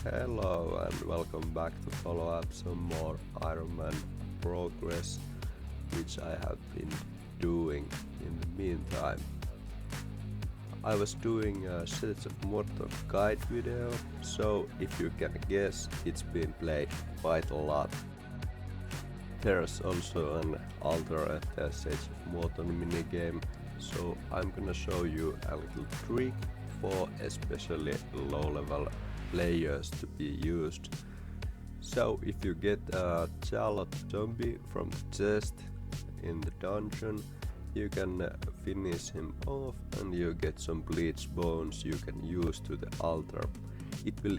Hello and welcome back to follow up some more Ironman progress, which I have been doing in the meantime. I was doing a Sets of Mort'ton guide video, so if you can guess, it's been played quite a lot. There's also an alter at the Sets of Mort'ton minigame, so I'm gonna show you a little trick for especially low level players to be used. So if you get a Charlotte zombie from the chest in the dungeon, you can finish him off and you get some bleach bones you can use to the altar. It will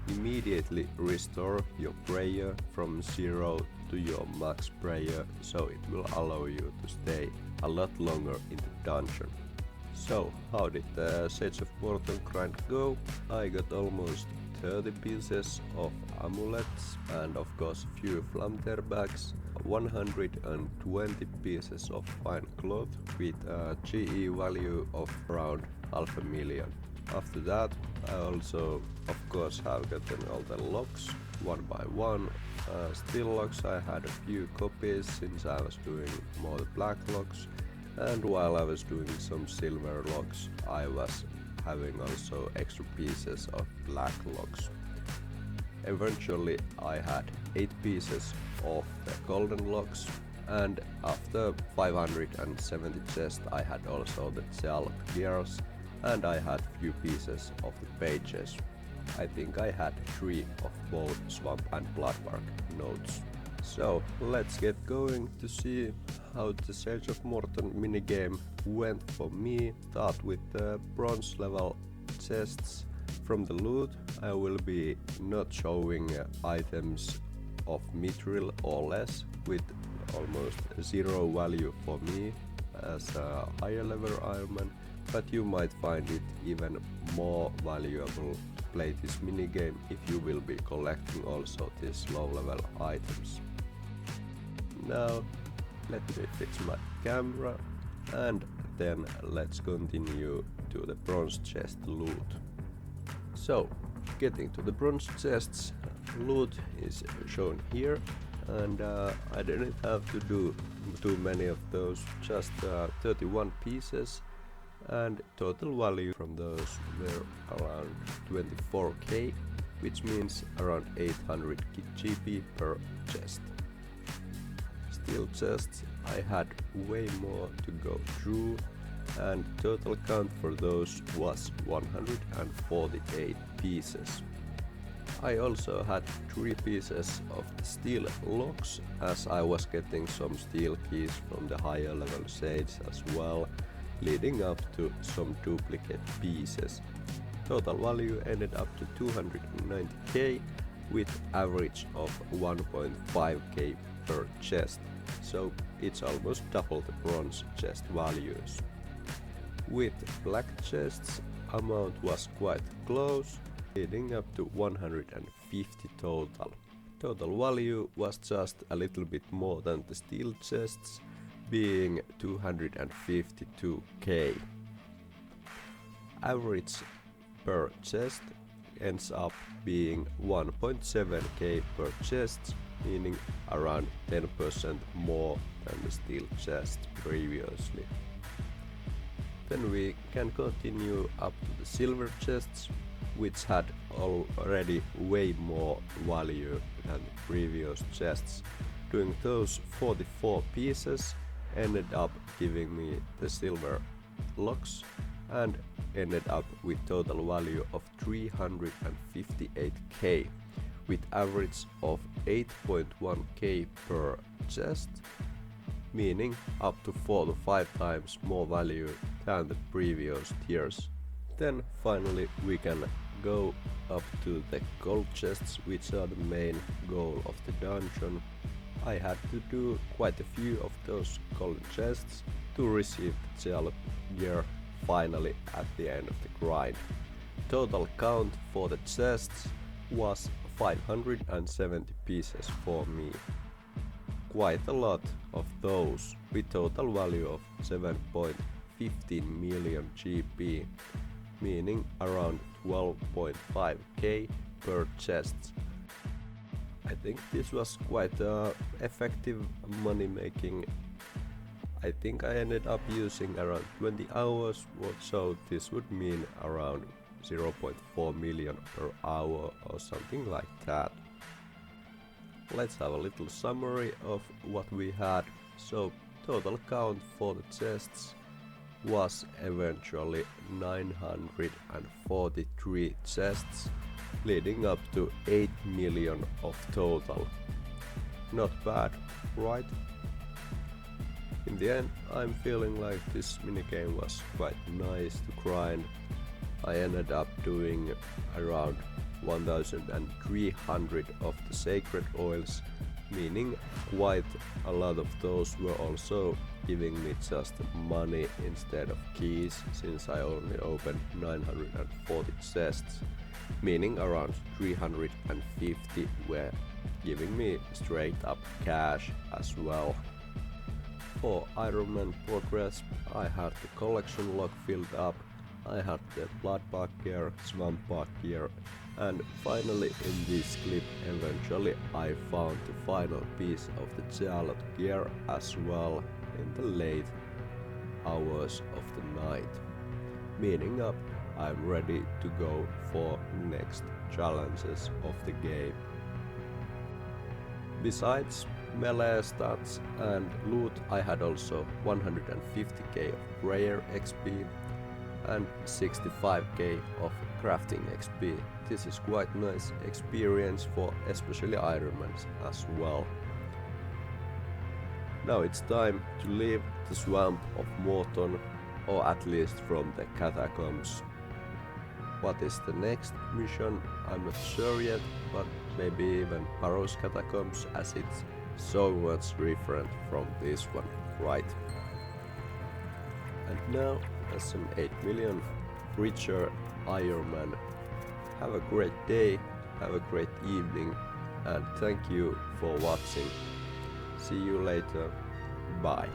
immediately restore your prayer from 0 to your max prayer, so it will allow you to stay a lot longer in the dungeon. So how did the Sage of Mort'ton grind go? I got almost 30 pieces of amulets and of course a few flamter bags, 120 pieces of fine cloth with a GE value of around 500,000. After that I also of course have gotten all the locks one by one. Steel locks I had a few copies since I was doing more black locks, and while I was doing some silver locks I was having also extra pieces of black locks. Eventually I had 8 pieces of the golden locks, and after 570 chests I had also the Charlotte gears, and I had few pieces of the pages. I think I had 3 of both swamp and bloodmark nodes. So let's get going to see how the Sage of Mort'ton minigame went for me. Start with the bronze level chests. From the loot I will be not showing items of mithril or less, with almost 0 value for me as a higher level Ironman, but you might find it even more valuable to play this minigame if you will be collecting also these low level items. Now let me fix my camera and then let's continue to the bronze chest loot. So getting to the bronze chests, loot is shown here, and I didn't have to do too many of those, just 31 pieces, and total value from those were around 24k, which means around 800 GP per chest. Steel chests I had way more to go through, and total count for those was 148 pieces. I also had 3 pieces of steel locks, as I was getting some steel keys from the higher level Sage as well, leading up to some duplicate pieces. Total value ended up to 290k with average of 1.5k per chest, so it's almost double the bronze chest values. With black chests amount was quite close, leading up to 150 total. Total value was just a little bit more than the steel chests, being 252k. Average per chest ends up being 1.7k per chest, meaning around 10% more than the steel chest previously. Then we can continue up to the silver chests, which had already way more value than the previous chests. Doing those 44 pieces ended up giving me the silver locks and ended up with total value of 358k with average of 8.1k per chest, meaning up to 4 to 5 times more value than the previous tiers. Then finally we can go up to the gold chests, which are the main goal of the dungeon. I had to do quite a few of those golden chests to receive the Charlotte gear finally at the end of the grind. Total count for the chests was 570 pieces for me. Quite a lot of those, with total value of 7.15 million GP, meaning around 12.5k per chests. I think this was quite effective money making. I think I ended up using around 20 hours, so this would mean around 0.4 million per hour or something like that. Let's have a little summary of what we had. So total count for the chests was eventually 943 chests, leading up to 8 million of total. Not bad, right? In the end, I'm feeling like this minigame was quite nice to grind. I ended up doing around 1300 of the sacred oils, meaning quite a lot of those were also giving me just money instead of keys, since I only opened 940 chests, meaning around 350 were giving me straight up cash as well. For Ironman progress, I had the collection log filled up, I had the blood bug gear, swamp bug gear, and finally in this clip eventually I found the final piece of the Charlotte gear as well in the late hours of the night. Meaning up, I'm ready to go for next challenges of the game. Besides melee stats and loot, I had also 150k of prayer XP and 65k of crafting XP. This is quite nice experience for especially Ironmans as well. Now it's time to leave the swamp of Mort'ton, or at least from the catacombs. What is the next mission? I'm not sure yet, but maybe even Barrow's catacombs, as it's so much different from this one, right? And now, as an 8 million richer Ironman, have a great day, have a great evening, and thank you for watching. See you later, bye.